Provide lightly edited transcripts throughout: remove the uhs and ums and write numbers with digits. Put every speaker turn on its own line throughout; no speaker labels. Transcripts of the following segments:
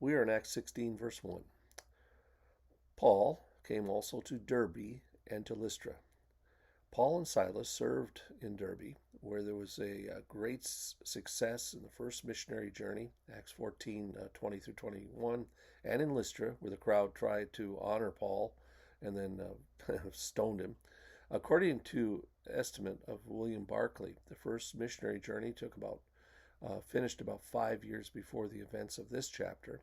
We are in Acts 16, verse 1. Paul came also to Derbe and to Lystra. Paul and Silas served in Derbe, where there was a great success in the first missionary journey, Acts 14, 20 through 21, and in Lystra, where the crowd tried to honor Paul and then stoned him. According to estimate of William Barclay, the first missionary journey finished about 5 years before the events of this chapter,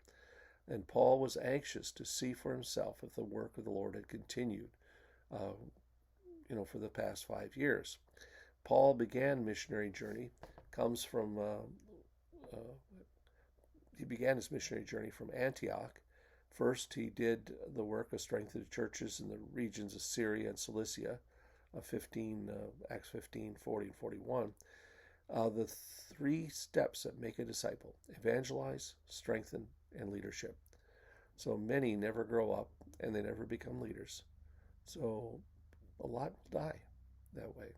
and Paul was anxious to see for himself if the work of the Lord had continued, for the past 5 years. Paul began missionary journey, he began his missionary journey from Antioch. First, he did the work of strengthening churches in the regions of Syria and Cilicia, Acts 15, 40, and 41. The three steps that make a disciple: evangelize, strengthen, and leadership. So many never grow up and they never become leaders. So a lot will die that way.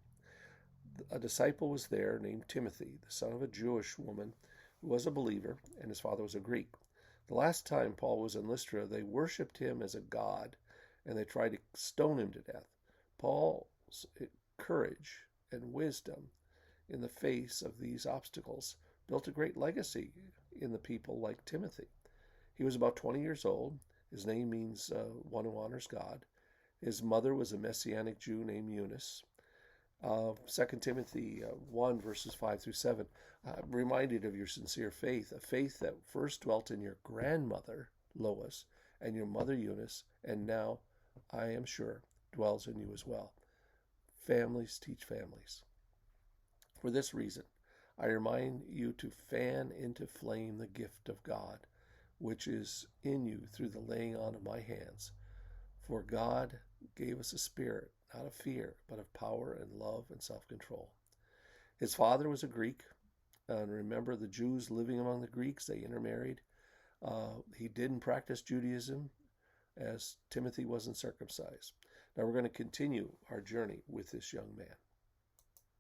A disciple was there named Timothy, the son of a Jewish woman who was a believer, and his father was a Greek. The last time Paul was in Lystra, they worshipped him as a god, and they tried to stone him to death. Paul's courage and wisdom in the face of these obstacles built a great legacy in the people like Timothy. He was about 20 years old. His name means one who honors God. His mother was a Messianic Jew named Eunice. 2 Timothy 1, verses 5 through 7. I'm reminded of your sincere faith, a faith that first dwelt in your grandmother, Lois, and your mother, Eunice, and now, I am sure, dwells in you as well. Families teach families. For this reason, I remind you to fan into flame the gift of God, which is in you through the laying on of my hands. For God gave us a spirit, not of fear, but of power and love and self-control. His father was a Greek, and remember the Jews living among the Greeks, they intermarried. He didn't practice Judaism, as Timothy wasn't circumcised. Now we're going to continue our journey with this young man.